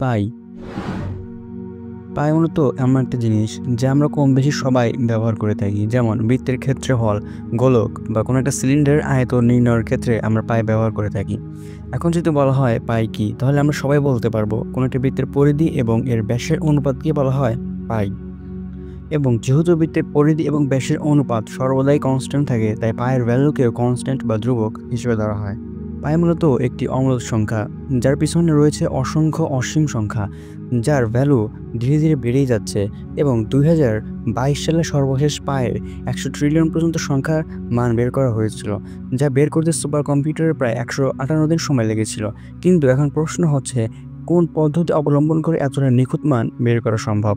পাই পাই মূলত এমন একটা জিনিস যা আমরা কম বেশি সবাই ব্যবহার করে থাকি। যেমন বৃত্তের ক্ষেত্রে হল, গোলক বা কোনো একটা সিলিন্ডার আয়তন নির্ণয়ের ক্ষেত্রে আমরা পাই ব্যবহার করে থাকি। এখন যদি বলা হয় পাই কি, তাহলে আমরা সবাই বলতে পারবো কোনো একটা বৃত্তের পরিধি এবং এর ব্যাসের অনুপাতকে বলা হয় পাই। এবং যেহেতু বৃত্তের পরিধি এবং ব্যাসের অনুপাত সর্বদাই কনস্ট্যান্ট থাকে, তাই পায়ের ভ্যালুকেও কনস্ট্যান্ট বা ধ্রুবক হিসেবে ধরা হয়। পাই মূলত একটি অমূলদ সংখ্যা, যার পিছনে রয়েছে অসংখ্য অসীম সংখ্যা, যার ভ্যালু ধীরে ধীরে বেড়েই যাচ্ছে এবং 2022 সালে সর্বশেষ পায়ের 100 ট্রিলিয়ন পর্যন্ত সংখ্যার মান বের করা হয়েছিল, যা বের করতে সুপার কম্পিউটারের প্রায় 158 দিন সময় লেগেছিল। কিন্তু এখন প্রশ্ন হচ্ছে, কোন পদ্ধতি অবলম্বন করে এতটা নিখুঁত মান বের করা সম্ভব?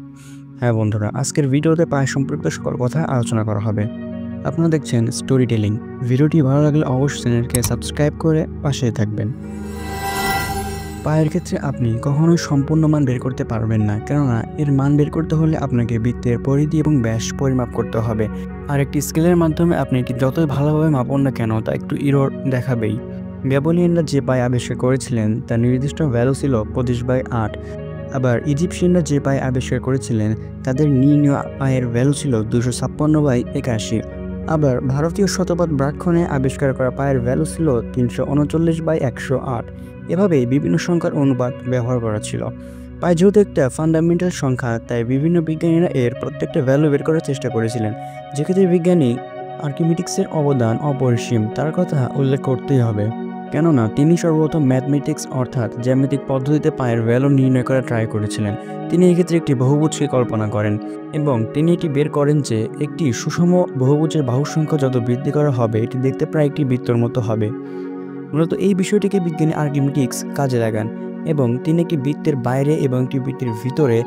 হ্যাঁ বন্ধুরা, আজকের ভিডিওতে পাই সম্পর্কিত সকল কথা আলোচনা করা হবে। আপনারা দেখছেন স্টোরি টেলিং। ভিডিওটি ভালো লাগলে অবশ্যই চ্যানেলকে সাবস্ক্রাইব করে পাশে থাকবেন। পায়ের ক্ষেত্রে আপনি কখনোই সম্পূর্ণ মান বের করতে পারবেন না, কেননা এর মান বের করতে হলে আপনাকে বৃত্তের পরিধি এবং ব্যাস পরিমাপ করতে হবে। আর একটি স্কেলের মাধ্যমে আপনি এটি যতই ভালোভাবে মাপুন না কেন, তা একটু ইরর দেখাবেই। ব্যাবিলনিয়ানরা যে পাই আবিষ্কার করেছিলেন তার নির্দিষ্ট ভ্যালু ছিল 25/8। আবার ইজিপশিয়ানরা যে পাই আবিষ্কার করেছিলেন তাদের নির্ণীয় পায়ের ভ্যালু ছিল 256/81। আবার ভারতীয় শতপথ ব্রাহ্মণে আবিষ্কার করা পায়ের ভ্যালু ছিল 339/108। এভাবেই বিভিন্ন সংখ্যার অনুপাত ব্যবহার করা ছিল। পাই যেহেতু একটা ফান্ডামেন্টাল সংখ্যা, তাই বিভিন্ন বিজ্ঞানীরা এর প্রত্যেকটা ভ্যালু বের করার চেষ্টা করেছিলেন। যেক্ষেত্রে বিজ্ঞানী আর্কিমিডিক্সের অবদান অপরিসীম, তার কথা উল্লেখ করতেই হবে, কেননা তিনি সর্বপ্রথম ম্যাথমেটিক্স অর্থাৎ জ্যামিতিক পদ্ধতিতে পায়ের ভ্যালু নির্ণয় করা ট্রাই করেছিলেন। তিনি এক্ষেত্রে একটি বহুভুজকে কল্পনা করেন এবং তিনি এটি বের করেন যে একটি সুষম বহুভুজের বাহুর সংখ্যা যত বৃদ্ধি করা হবে, এটি দেখতে প্রায় একটি বৃত্তর মতো হবে। মূলত এই বিষয়টিকে বিজ্ঞানী আর্কিমিডিক্স কাজে লাগান এবং তিনি একটি বৃত্তের বাইরে এবং একটি বৃত্তের ভিতরে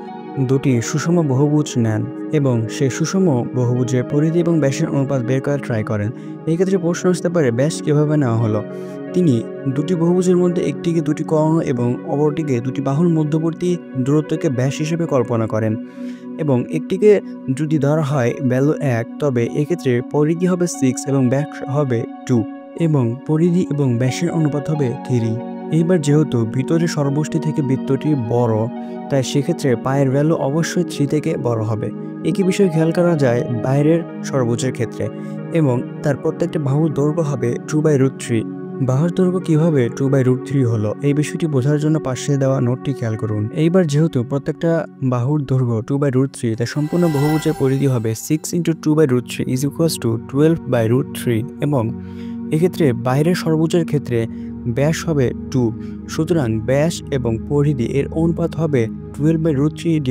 দুটি সুষম বহুভুজ নেন এবং সেই সুষম বহুভুজের পরিধি এবং ব্যাসের অনুপাত বের করার ট্রাই করেন। এই ক্ষেত্রে প্রশ্ন আসতে পারে, ব্যাস কীভাবে নেওয়া হলো? তিনি দুটি বহুভুজের মধ্যে একটিকে দুটি কর্ণ এবং অপরটিকে দুটি বাহুর মধ্যবর্তী দূরত্বকে ব্যাস হিসেবে কল্পনা করেন এবং একটিকে যদি ধরা হয় ভ্যালু 1, তবে এক্ষেত্রে পরিধি হবে 6 এবং ব্যাস হবে 2 এবং পরিধি এবং ব্যাসের অনুপাত হবে 3। এইবার যেহেতু ভিতরের সর্বষ্টি থেকে বৃত্তটি বড়, তাই সেক্ষেত্রে পায়ের ভ্যালু অবশ্যই 3 থেকে বড় হবে। একই বিষয় খেয়াল করা যায় বাইরের সর্বোচ্চের ক্ষেত্রে, এবং তার প্রত্যেকটা বাহুর দৈর্ঘ্য হবে 2/√3। বাহুর দৈর্ঘ্য কিভাবে 2/√3 হলো, এই বিষয়টি বোঝার জন্য পাশে দেওয়া নোটটি খেয়াল করুন। এইবার যেহেতু প্রত্যেকটা বাহুর দৈর্ঘ্য 2/√3, তাই সম্পূর্ণ বহুভুজের পরিধি হবে 6 × 2/√3 = 12/√3 এবং এক্ষেত্রে বাইরের সর্বোচ্চের ক্ষেত্রে ব্যাস হবে 2। সুতরাং ব্যাস এবং পরিধি এর অনুপাত হবে 12/√3 =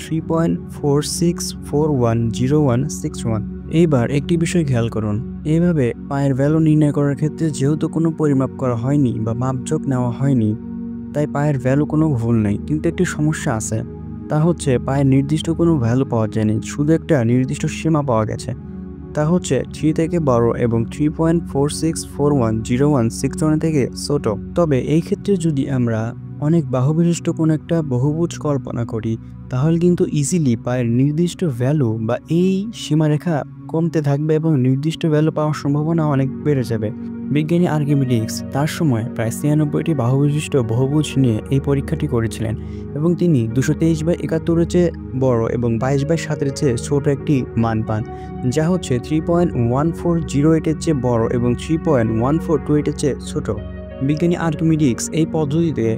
3.46410161। এইবার একটি বিষয় খেয়াল করুন, এইভাবে পায়ের ভ্যালু নির্ণয় করার ক্ষেত্রে যেহেতু কোনো পরিমাপ করা হয়নি বা মাপজোক নেওয়া হয়নি, তাই পায়ের ভ্যালু কোনো ভুল নেই। কিন্তু একটি সমস্যা আছে, তা হচ্ছে পায়ের নির্দিষ্ট কোনো ভ্যালু পাওয়া যায়নি, শুধু একটা নির্দিষ্ট সীমা পাওয়া গেছে, তা হচ্ছে 3 থেকে বড় এবং 3.46410161 থেকে ছোট। তবে এই ক্ষেত্রে যদি আমরা অনেক বাহু বিশিষ্ট কোনো একটা বহুভুজ কল্পনা করি, তাহলে কিন্তু ইজিলি পায়ের নির্দিষ্ট ভ্যালু বা এই সীমারেখা কমতে থাকবে এবং নির্দিষ্ট ভ্যালু পাওয়ার সম্ভাবনা অনেক বেড়ে যাবে। বিজ্ঞানী আর্কিমিডিক্স তার সময় প্রায় 96টি বাহু বিশিষ্ট বহুভুজ নিয়ে এই পরীক্ষাটি করেছিলেন এবং তিনি 223/71 চেয়ে বড় এবং 22/7 চেয়ে ছোট একটি মান পান, যা হচ্ছে 3.1408 চেয়ে বড় এবং 3.1428 চেয়ে ছোট। বিজ্ঞানী আর্কিমিডিক্স এই পদ্ধতিতে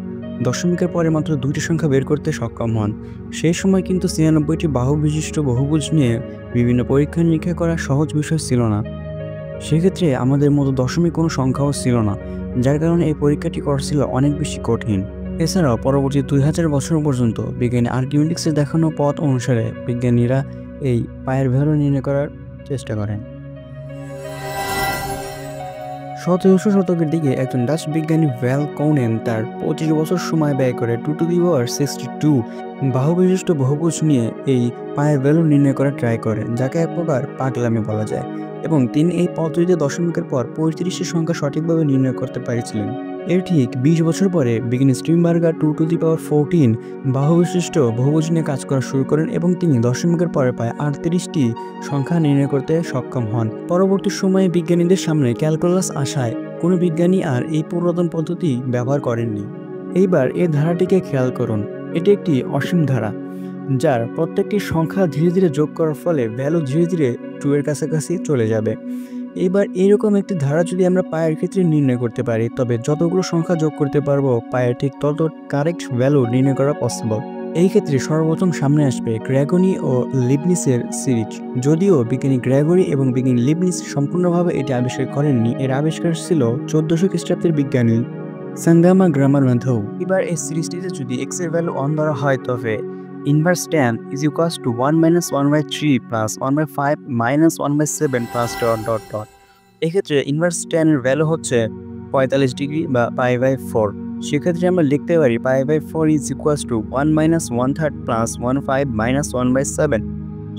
দশমিকের পরে মাত্র 2টি সংখ্যা বের করতে সক্ষম হন। সেই সময় কিন্তু 96টি বাহু বিশিষ্ট বহুভুজ নিয়ে বিভিন্ন পরীক্ষা নিরীক্ষা করা সহজ বিষয় ছিল না। সেক্ষেত্রে আমাদের মতো দশমিক কোনো সংখ্যাও ছিল না, যার কারণে এই পরীক্ষাটি করা ছিল অনেক বেশি কঠিন। এছাড়াও পরবর্তী 2000 বছর পর্যন্ত বিজ্ঞানী আর্কিমিডিক্সের দেখানো পথ অনুসারে বিজ্ঞানীরা এই পায়ের ভ্যালু নির্ণয় করার চেষ্টা করেন। 1700 শতকের দিকে একজন ডাচ বিজ্ঞানী ভ্যাল কোনেন তার 25 বছর সময় ব্যয় করে 2^62 বাহু বিশিষ্ট বহুভুজ নিয়ে এই পায়ের ভ্যালু নির্ণয় করার ট্রাই করেন, যাকে এক প্রকার পাগলামি বলা যায়, এবং তিনি এই পদ্ধতিতে দশমিকের পর 35টি সংখ্যা সঠিকভাবে নির্ণয় করতে পেরেছিলেন। এর ঠিক 20 বছর পরে বিজ্ঞানী স্ট্রিমবার্গার 2^14 বাহু বিশিষ্ট বহুভুজ নিয়ে কাজ করা শুরু করেন এবং তিনি দশমিকের পরে প্রায় 38টি সংখ্যা নির্ণয় করতে সক্ষম হন। পরবর্তী সময়ে বিজ্ঞানীদের সামনে ক্যালকুলাস আসায় কোনো বিজ্ঞানী আর এই পুরাতন পদ্ধতি ব্যবহার করেননি। এইবার এই ধারাটিকে খেয়াল করুন। এটি একটি অসীম ধারা, যার প্রত্যেকটি সংখ্যা ধীরে ধীরে যোগ করার ফলে ভ্যালু ধীরে ধীরে 2 এর কাছাকাছি চলে যাবে। এইবার এরকম একটি ধারা যদি আমরা পায়ের ক্ষেত্রে নির্ণয় করতে পারি, তবে যতগুলো সংখ্যা যোগ করতে পারবো পায়ের ঠিক তত কারেক্ট ভ্যালু নির্ণয় করা পসিবল। এই ক্ষেত্রে সর্বপ্রথম সামনে আসবে গ্রেগরি ও লিবনিসের সিরিজ। যদিও বিজ্ঞানী গ্রেগরি এবং বিজ্ঞানী লিবনিস সম্পূর্ণভাবে এটি আবিষ্কার করেননি, এর আবিষ্কার ছিল 1400 খ্রিস্টাব্দের বিজ্ঞানী সাঙ্গামা গ্রামার ম্যাথেও। এবার এই সিরিজটিতে যদি x এর ভ্যালু 1 ধরা হয়, তবে inverse tan is equals to 1 minus 1/3 plus 1/5 minus 1/7 plus dot dot dot। এক্ষেত্রে ইনভার্স tan এর ভ্যালু হচ্ছে 45 ডিগ্রি বা π/4। সেক্ষেত্রে আমরা লিখতে পারি π/4 is equals to 1 minus 1/3 plus 1/5 minus 1/7।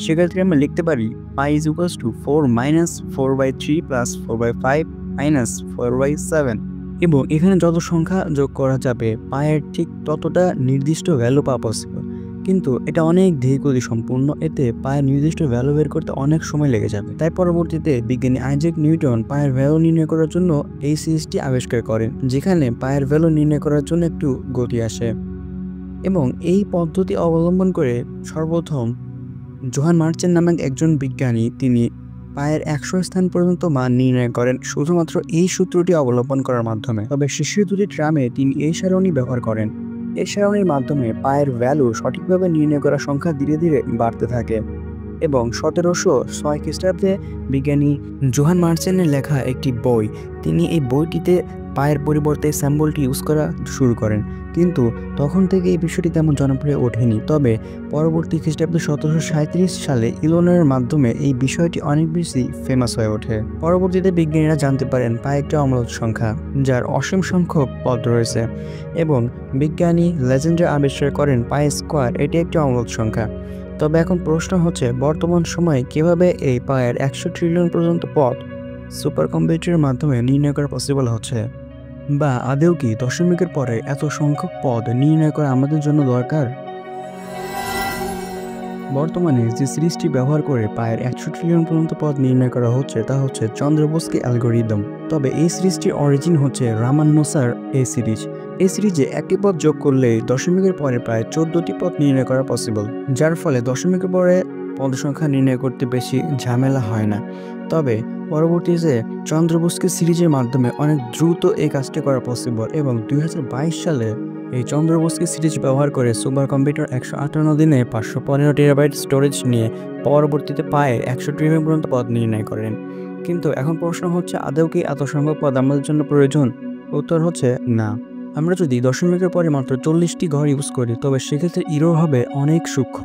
সেক্ষেত্রে আমরা লিখতে পারি pi is equals to 4 minus 4/3 plus 4/5 minus 4/7। এবং এখানে যত সংখ্যা যোগ করা যাবে পায়ের ঠিক ততটা নির্দিষ্ট ভ্যালু পাওয়া পসিবল, কিন্তু এটা অনেক ধীরগতি সম্পূর্ণ। এতে পায়ের নির্দিষ্ট ভ্যালু বের করতে অনেক সময় লেগে যাবে। তাই পরবর্তীতে বিজ্ঞানী আইজ্যাক নিউটন পায়ের ভ্যালু নির্ণয় করার জন্য এই সিরিজটি আবিষ্কার করেন, যেখানে পায়ের ভ্যালু নির্ণয় করার জন্য একটু গতি আসে। এবং এই পদ্ধতি অবলম্বন করে সর্বপ্রথম জোহান মার্চেন নামক একজন বিজ্ঞানী তিনি পায়ের 100 স্থান পর্যন্ত মান নির্ণয় করেন শুধুমাত্র এই সূত্রটি অবলম্বন করার মাধ্যমে। তবে শেষের দুটি ট্রামে তিনি এই সারণী ব্যবহার করেন। এই সারণীর মাধ্যমে পায়ের ভ্যালু সঠিকভাবে নির্ণয় করা সংখ্যা ধীরে ধীরে বাড়তে থাকে এবং 1706 খ্রিস্টাব্দে বিজ্ঞানী জোহান মার্চেনের লেখা একটি বই, তিনি এই বইটিতে পায়ের পরিবর্তে স্যাম্বলটি ইউজ করা শুরু করেন, কিন্তু তখন থেকে এই বিষয়টি তেমন জনপ্রিয় ওঠেনি। তবে পরবর্তী খ্রিস্টাব্দে 1737 সালে ইলনের মাধ্যমে এই বিষয়টি অনেক বেশি ফেমাস হয়ে ওঠে। পরবর্তীতে বিজ্ঞানীরা জানতে পারেন পায়ে একটি অমূলত সংখ্যা, যার অসীম সংখ্যক পদ রয়েছে, এবং বিজ্ঞানী লেজেন্ডার আবিষ্কার করেন পায়ে স্কোয়ার, এটি একটি অমূলত সংখ্যা। তবে এখন প্রশ্ন হচ্ছে বর্তমান সময়ে কিভাবে এই পায়ের 100 ট্রিলিয়ন পর্যন্ত পদ সুপার কম্পিউটারের মাধ্যমে নির্ণয় করা পসিবল হচ্ছে, বা আদৌ কি দশমিকের পরে এত সংখ্যক পদ নির্ণয় করা আমাদের জন্য দরকার? বর্তমানে যে সিরিজটি ব্যবহার করে পায়ের 100 ট্রিলিয়ন পর্যন্ত পদ নির্ণয় করা হচ্ছে তা হচ্ছে চন্দ্রবোস্কি অ্যালগোরিদম। তবে এই সিরিজটির অরিজিন হচ্ছে রামানুসার এই সিরিজ। এই সিরিজে একটি পদ যোগ করলে দশমিকের পরে প্রায় 14টি পদ নির্ণয় করা পসিবল, যার ফলে দশমিকের পরে পদ সংখ্যা নির্ণয় করতে বেশি ঝামেলা হয় না। তবে পরবর্তীতে চন্দ্রবোস্কি সিরিজের মাধ্যমে অনেক দ্রুত এই কাজটি করা পসিবল, এবং 2022 সালে এই চন্দ্রবোস্কি সিরিজ ব্যবহার করে সুপার কম্পিউটার 158 দিনে 515 টেরাবাইট স্টোরেজ নিয়ে পরবর্তীতে পায়ে 100 ট্রিলিয়ন পর্যন্ত পদ নির্ণয় করেন। কিন্তু এখন প্রশ্ন হচ্ছে আদৌ কি এত সংখ্যক পদ আমাদের জন্য প্রয়োজন? উত্তর হচ্ছে না। আমরা যদি দশমিকের পরে মাত্র 40টি ঘর ইউজ করি, তবে সেক্ষেত্রে ইরর হবে অনেক সূক্ষ্ম।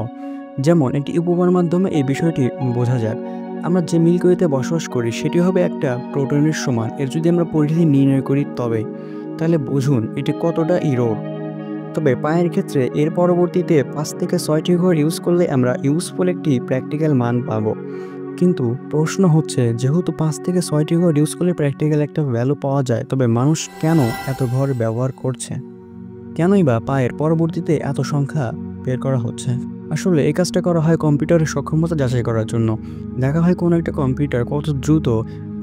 যেমন একটি উপমার মাধ্যমে এই বিষয়টি বোঝা যাক। আমরা যে মিল্কিওয়েতে বসবাস করি সেটি হবে একটা প্রোটনের সমান। এর যদি আমরা পরিধি নির্ণয় করি তাহলে বুঝুন এটি কতটা ইরর। তবে পায়ের ক্ষেত্রে এর পরবর্তীতে 5 থেকে 6টি ঘর ইউজ করলে আমরা ইউজফুল একটি প্র্যাকটিক্যাল মান পাবো। কিন্তু প্রশ্ন হচ্ছে যেহেতু 5 থেকে 6টি ঘর ইউজ করলে প্র্যাকটিক্যাল একটা ভ্যালু পাওয়া যায়, তবে মানুষ কেন এত ঘর ব্যবহার করছে? কেনই বা পায়ের পরবর্তীতে এত সংখ্যা বের করা হচ্ছে? আসলে এই কাজটা করা হয় কম্পিউটারের সক্ষমতা যাচাই করার জন্য। দেখা হয় কোনো একটা কম্পিউটার কত দ্রুত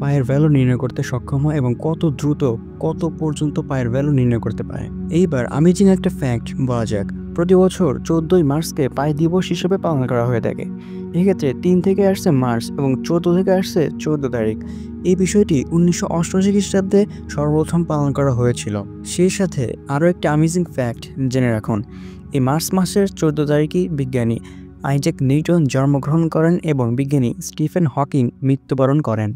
পায়ের ভ্যালু নির্ণয় করতে সক্ষম হয় এবং কত দ্রুত কত পর্যন্ত পায়ের ভ্যালু নির্ণয় করতে পারে। এইবার আমি চিনি একটা ফ্যাক্ট বলা যাক। প্রতি বছর 14ই মার্চকে পায়ে দিবস হিসেবে পালন করা হয়ে থাকে। এক্ষেত্রে 3 থেকে আসছে মার্চ এবং 14 থেকে আসছে 14 তারিখ। এই বিষয়টি 1988 খ্রিস্টাব্দে সর্বপ্রথম পালন করা হয়েছিল। সেই সাথে আরও একটি অ্যামেজিং ফ্যাক্ট জেনে রাখুন। এই মার্চ মাসের 14 তারিখে বিজ্ঞানী আইজ্যাক নিউটন জন্মগ্রহণ করেন এবং বিজ্ঞানী স্টিফেন হকিং মৃত্যুবরণ করেন।